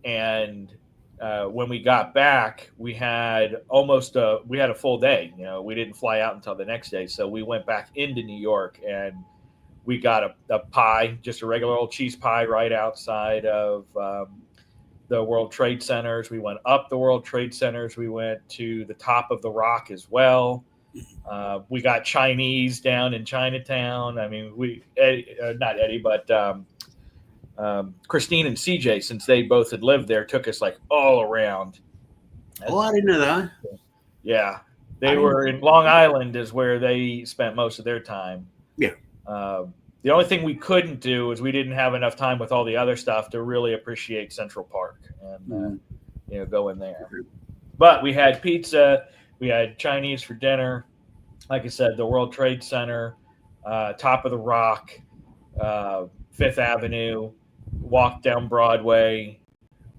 And when we got back, we had a full day. We didn't fly out until the next day. So we went back into New York and we got a pie, just a regular old cheese pie right outside of the World Trade Centers. We went up the World Trade Centers. We went to the top of the Rock as well. We got Chinese down in Chinatown. I mean, not Eddie, but Christine and CJ, since they both had lived there, took us like all around. Oh, I didn't know that. Yeah. They were in Long Island is where they spent most of their time. Yeah. The only thing we couldn't do is we didn't have enough time with all the other stuff to really appreciate Central Park and go in there. But we had pizza, we had Chinese for dinner. Like I said, the World Trade Center, top of the Rock, Fifth Avenue, walked down Broadway.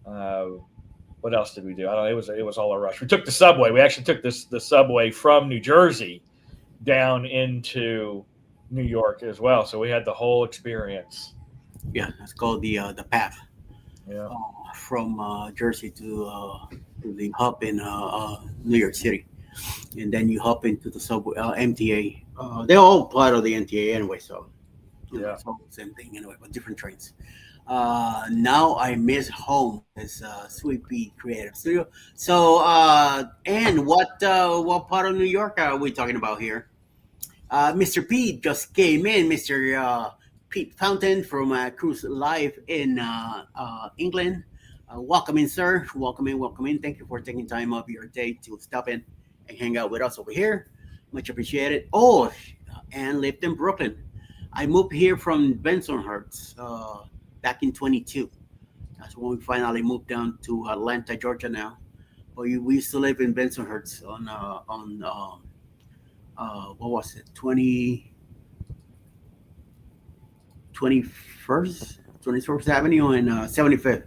What else did we do? I don't know. It was all a rush. We took the subway. We actually took the subway from New Jersey down into New York as well. So we had the whole experience. Yeah, it's called the path. Yeah. From Jersey to the hub in New York City, and then you hop into the subway MTA. They're all part of the MTA anyway, so it's all the same thing anyway, but different trains. Now I miss home as Sweet Pea Creative Studio. So, and what part of New York are we talking about here? Mr. Pete just came in, Mr. Pete Fountain from Cruise Live in England. Welcome in, sir. Welcome in, welcome in. Thank you for taking time of your day to stop in and hang out with us over here. Much appreciated. Oh, and lived in Brooklyn. I moved here from Bensonhurst back in 22. That's when we finally moved down to Atlanta, Georgia now. But we used to live in Bensonhurst on what was it, 21st Avenue and 75th.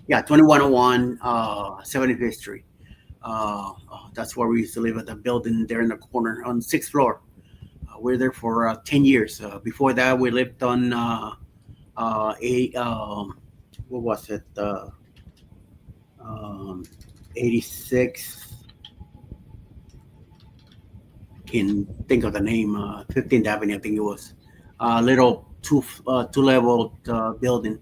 2101 75th Street. That's where we used to live at the building there in the corner on 6th floor. We're there for 10 years. Before that, we lived on what was it? 86. Can think of the name. 15th Avenue, I think it was. Little two-level building,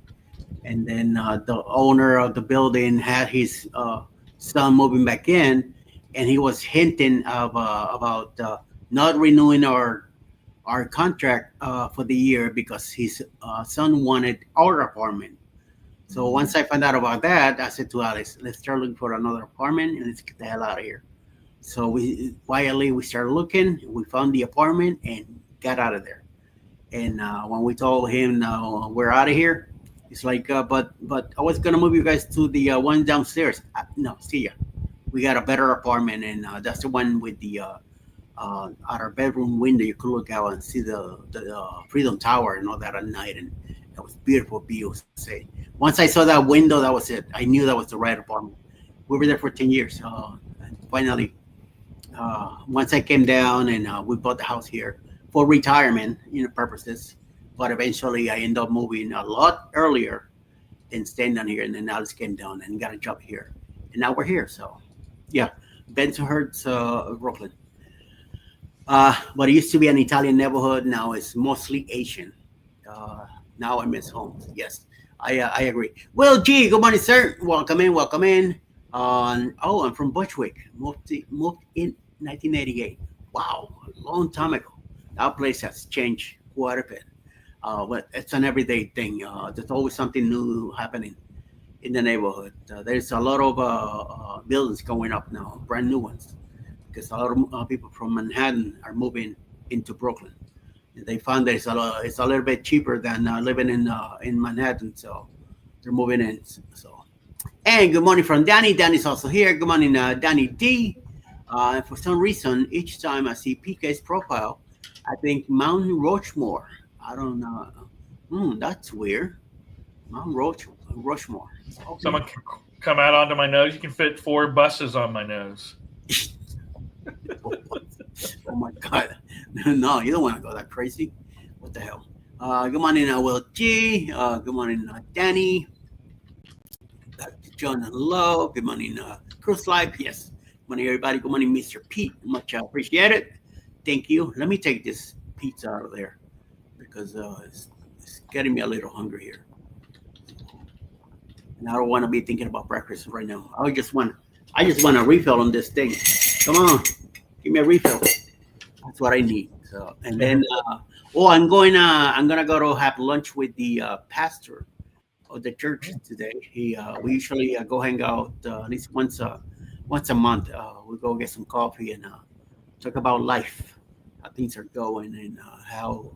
and then the owner of the building had his son moving back in, and he was hinting about not renewing our contract for the year because his son wanted our apartment. So once I found out about that, I said to Alex, let's start looking for another apartment and let's get the hell out of here. So we quietly we started looking. We found the apartment and got out of there. And when we told him we're out of here, it's like, but I was gonna move you guys to the one downstairs. No, see ya. We got a better apartment, and that's the one with the at our bedroom window. You could look out and see the Freedom Tower and all that at night, and that was beautiful view. Say, once I saw that window, that was it. I knew that was the right apartment. We were there for 10 years. And finally, once I came down and we bought the house here for retirement, purposes. But eventually, I ended up moving a lot earlier than staying down here, and then Alice came down and got a job here, and now we're here. So, yeah, Bensonhurst, Brooklyn. What used to be an Italian neighborhood now is mostly Asian. Uh, Now I miss homes. Yes, I agree. Well, gee, good morning, sir. Welcome in, welcome in. Oh, I'm from Bushwick. Moved in 1988. Wow, a long time ago. That place has changed quite a bit. But it's an everyday thing. There's always something new happening in the neighborhood. There's a lot of buildings going up now, brand new ones, because a lot of people from Manhattan are moving into Brooklyn. They found that it's a little bit cheaper than living in Manhattan, so they're moving in. So, and good morning from Danny. Danny's also here. Good morning, Danny D. For some reason, each time I see PK's profile, I think Mount Rushmore. I don't know. That's weird. Mount Rushmore. Okay. Someone can come out onto my nose. You can fit 4 buses on my nose. Oh my God. No, you don't want to go that crazy. What the hell? Good morning, Will G. Good morning, Danny. Dr. John and Love. Good morning, Cruise Life. Yes. Good morning, everybody. Good morning, Mr. Pete. Much appreciated. Thank you. Let me take this pizza out of there because it's getting me a little hungry here. And I don't want to be thinking about breakfast right now. I just want a refill on this thing. Come on, give me a refill. That's what I need. So, and then, I'm gonna go to have lunch with the pastor of the church today. We usually go hang out at least once a month. We go get some coffee and talk about life, how things are going, and how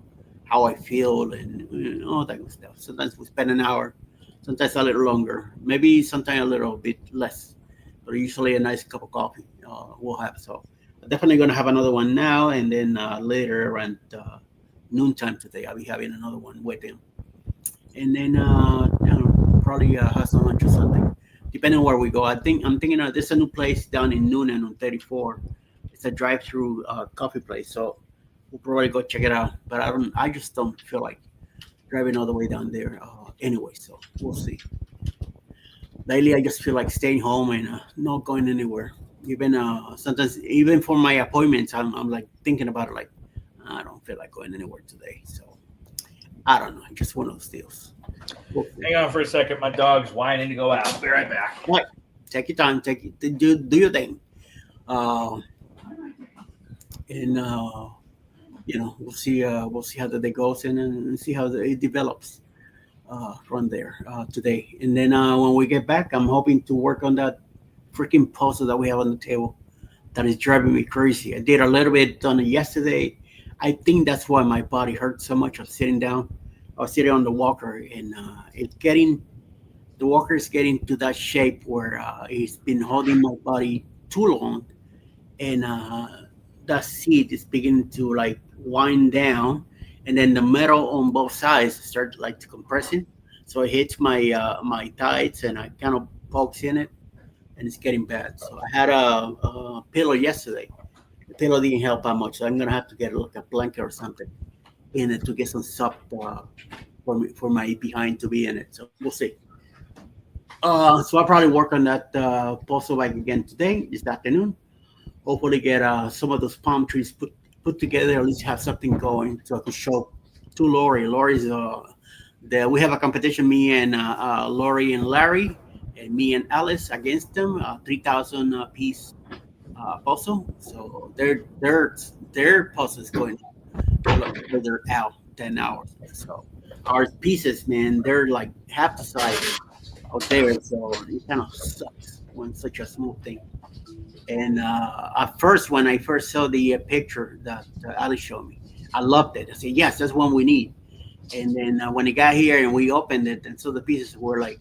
I feel, and all that good stuff. Sometimes we spend an hour, sometimes a little longer, maybe sometimes a little bit less, but usually a nice cup of coffee we'll have. So definitely going to have another one now, and then later around noontime today, I'll be having another one with him, and then probably have some lunch or something, depending on where we go. I'm thinking there's a new place down in Noonan on 34. It's a drive-through coffee place, so we'll probably go check it out. But I just don't feel like driving all the way down there anyway. So we'll see. Lately, I just feel like staying home and not going anywhere. Even sometimes, even for my appointments, I'm like thinking about it. Like I don't feel like going anywhere today. So I don't know. Just one of those deals. We'll Hang on for a second. My dog's whining to go out. Be right back. All right. Take your time. Do your thing. And we'll see how the day goes and see how it develops from there today. And then when we get back, I'm hoping to work on that freaking poster that we have on the table that is driving me crazy. I did a little bit on it yesterday. I think that's why my body hurts so much of sitting down. I was sitting on the walker, and the walker is getting to that shape where it's been holding my body too long, and that seat is beginning to like wind down, and then the metal on both sides start like to compressing, so it hits my thighs, and I kind of pokes in it, and it's getting bad. So I had a pillow yesterday. The pillow didn't help that much, so I'm gonna have to get like a blanket or something in it to get some soft for my behind to be in it. So we'll see. So I'll probably work on that postal bag again today, this afternoon. Hopefully get some of those palm trees put together, at least have something going so I can show to Lori. Lori's we have a competition, me and Lori and Larry, and me and Alice against them, 3,000 piece puzzle. So their puzzle is going further out 10 hours. So our pieces, man, they're like half the size out there. So it kind of sucks when such a small thing And at first, when I first saw the picture that Ali showed me, I loved it. I said, yes, that's one we need. And then when it got here and we opened it and saw the pieces, we're like,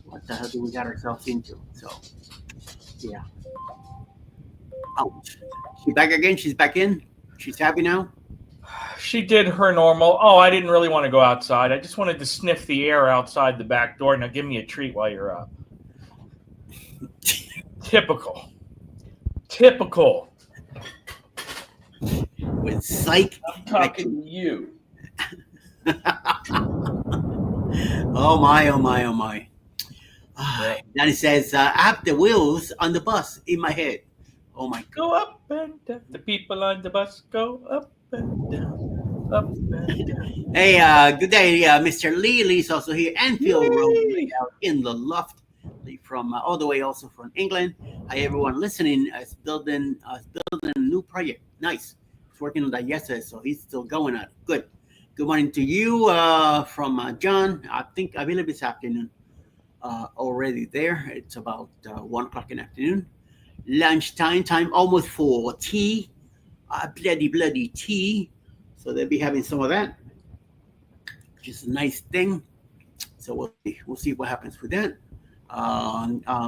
what the hell did we got ourselves into? So, yeah. Ouch. She's back again. She's back in. She's happy now. She did her normal. Oh, I didn't really want to go outside. I just wanted to sniff the air outside the back door. Now give me a treat while you're up. Typical. With psych. I'm talking to you. Oh my, oh my, oh my. Then it says, I have the wheels on the bus in my head. Oh my God. Go up and down. The people on the bus go up and down. Up and down. Hey, good day, Mr. Lee. Lee's also here. Enfield Road out in the loft. Lee from all the way also from England. Hi everyone listening. Building a new project. Nice. He's working on that yesterday, so he's still going at it. Good. Good morning to you from John. I believe it's afternoon already there. It's about 1 o'clock in the afternoon. Time almost for tea. Bloody tea. So they'll be having some of that, which is a nice thing. So we'll see what happens with that.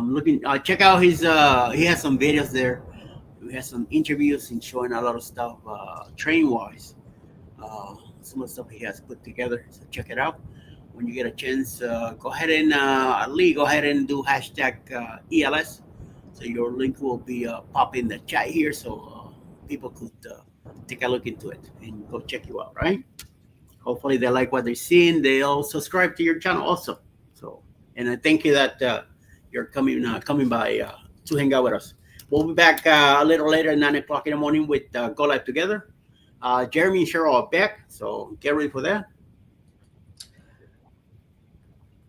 Looking, check out his. He has some videos there. He has some interviews and showing a lot of stuff, train wise. Some of the stuff he has put together. So check it out when you get a chance. Go ahead and Lee, go ahead and do hashtag ELS. So your link will be pop in the chat here, so people could take a look into it and go check you out. Right? Hopefully they like what they're seeing. They'll subscribe to your channel also. So, and I thank you that you're coming by to hang out with us. We'll be back a little later at 9 o'clock in the morning with Go Live Together. Jeremy and Cheryl are back, so get ready for that.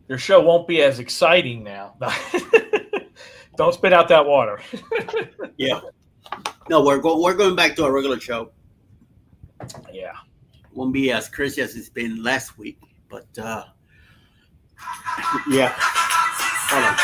Their show won't be as exciting now. Don't spit out that water. Yeah. No, we're going back to our regular show. Yeah. Won't be as crazy as it's been last week, but yeah. Hold on.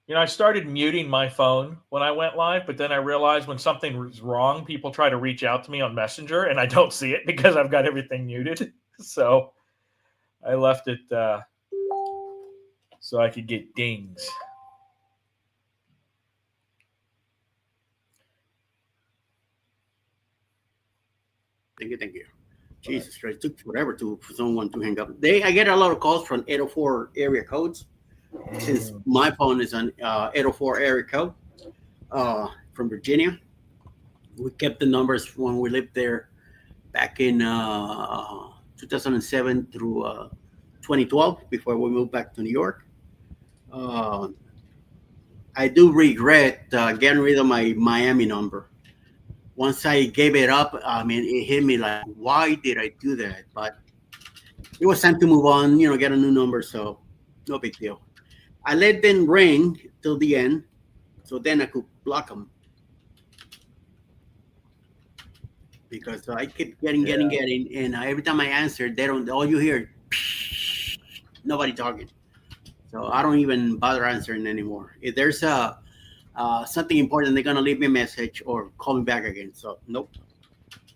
You know, I started muting my phone when I went live, but then I realized when something was wrong, people try to reach out to me on Messenger, and I don't see it because I've got everything muted. So I left it so I could get dings. Thank you. Jesus Christ, it took forever for someone to hang up. I get a lot of calls from 804 area codes. Since my phone is an 804 area code from Virginia. We kept the numbers when we lived there back in 2007 through 2012 before we moved back to New York. I do regret getting rid of my Miami number. Once I gave it up, I mean, it hit me like, why did I do that? But it was time to move on, get a new number, so no big deal. I let them ring till the end, so then I could block them. Because I keep getting, and every time I answer, they don't. All you hear, nobody talking. So I don't even bother answering anymore. If there's something important, they're gonna leave me a message or call me back again. So nope.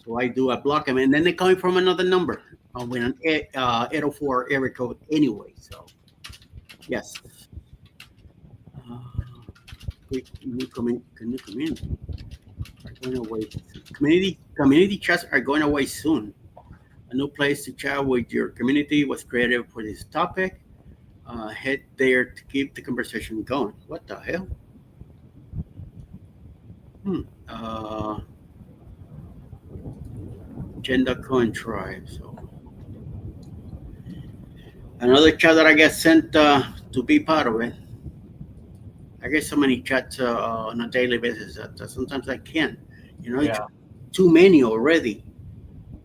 So I block them, and then they're coming from another number with an 804 area code anyway. So yes. New community are going away. Community chats are going away soon. A new place to chat with your community was created for this topic. Head there to keep the conversation going. What the hell? Agenda coin tribe. So another chat that I get sent to be part of it. I get so many chats on a daily basis that sometimes I can't. It's too many already.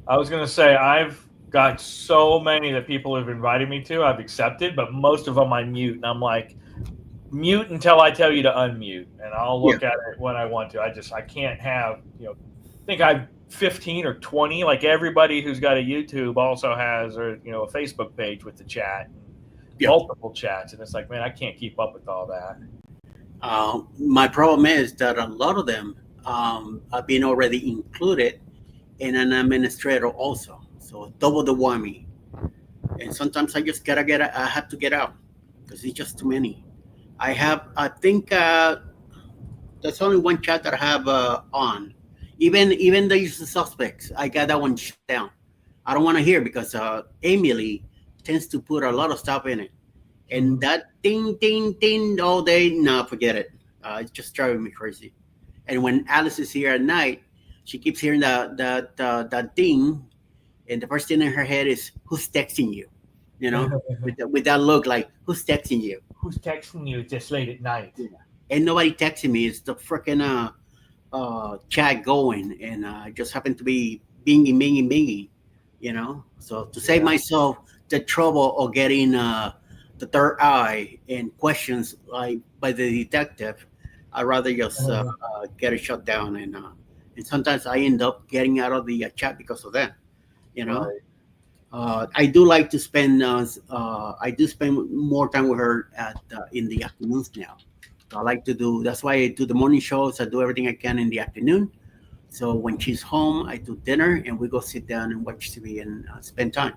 I was going to say, I've got so many that people have invited me to, I've accepted, but most of them I mute. And I'm like, mute until I tell you to unmute. And I'll look at it when I want to. I can't have, I think I've 15 or 20, like everybody who's got a YouTube also has, or, a Facebook page with the chat. Yeah. multiple chats, and it's like, man, I can't keep up with all that. My problem is that a lot of them have been already included in an administrator also. So double the whammy. And sometimes I just gotta get. I have to get out because it's just too many. I have. I think there's only one chat that I have on. Even the usual suspects, I got that one shut down. I don't want to hear because Emily tends to put a lot of stuff in it, and that ding ding ding all day. No, forget it. It's just driving me crazy. And when Alice is here at night, she keeps hearing that ding, and the first thing in her head is who's texting you, with that look like who's texting you. Who's texting you this late at night? Yeah. And nobody texting me. It's the freaking chat going, and I just happen to be bingy, bingy, bingy, So to save myself the trouble of getting the third eye and questions like by the detective, I'd rather just get it shut down, and sometimes I end up getting out of the chat because of that, you know. Right. I do like to spend. I do spend more time with her in the afternoons now. I like to do. That's why I do the morning shows. I do everything I can in the afternoon. So when she's home, I do dinner and we go sit down and watch TV and spend time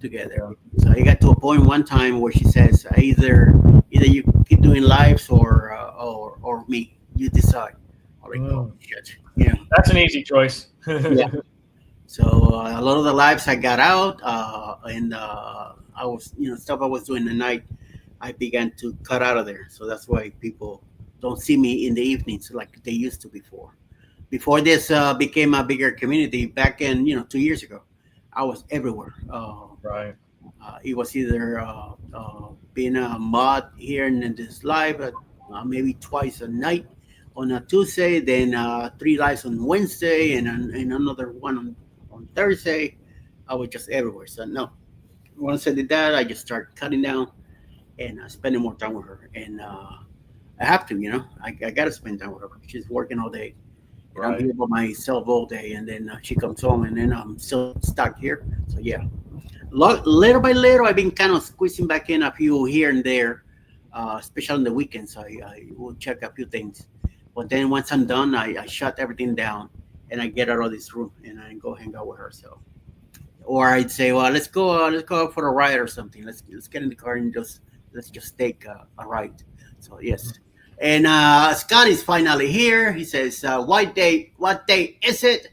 together. So I got to a point one time where she says, either you keep doing lives or me. You decide. I'm like, oh shit. Yeah. That's an easy choice. Yeah. So a lot of the lives I got out, and I was, stuff I was doing at night, I began to cut out of there. So that's why people don't see me in the evenings like they used to before. Before this became a bigger community back in, 2 years ago, I was everywhere. Right. It was either being a mod here in this live, maybe twice a night on a Tuesday, then 3 lives on Wednesday, and another one on Thursday. I was just everywhere. So no, once I did that, I just started cutting down and spending more time with her. And I have to, I got to spend time with her. She's working all day. And I'm here by myself all day, and then she comes home, and then I'm still stuck here. So yeah, little by little, I've been kind of squeezing back in a few here and there, especially on the weekends. I will check a few things, but then once I'm done, I shut everything down, and I get out of this room, and I go hang out with her. So, or I'd say, well, let's go out for a ride or something. Let's get in the car and let's just take a ride. So yes. And Scott is finally here. He says, what day is it?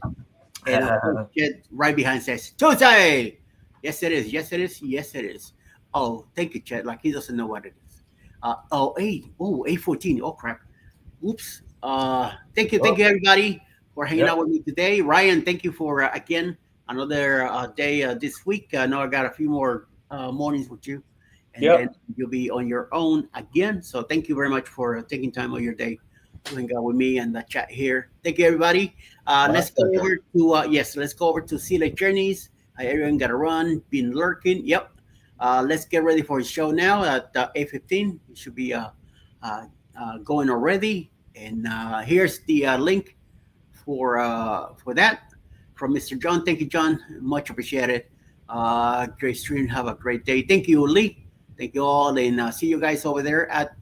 And right behind says, Tuesday. Yes, it is. Yes, it is. Yes, it is. Oh, thank you, Chet. Like he doesn't know what it is. 8:14. Oh, crap. Oops. Thank you, everybody, for hanging out with me today. Ryan, thank you for, again, another day this week. I know I got a few more mornings with you. And then you'll be on your own again. So thank you very much for taking time of your day to hang out with me and the chat here. Thank you, everybody. Let's go over to Sea Journeys. Everyone got to run, been lurking. Yep. Let's get ready for his show now at 8:15. It should be going already. And here's the link for that from Mr. John. Thank you, John. Much appreciated. Great stream. Have a great day. Thank you, Lee. Thank you all, and see you guys over there at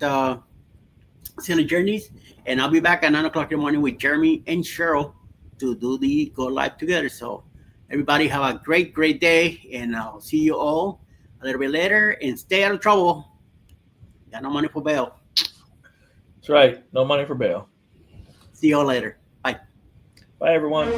Silly Journeys. And I'll be back at 9 o'clock in the morning with Jeremy and Cheryl to do the Go Live together. So everybody have a great, great day, and I'll see you all a little bit later. And stay out of trouble. Got no money for bail. That's right. No money for bail. See you all later. Bye. Bye, everyone.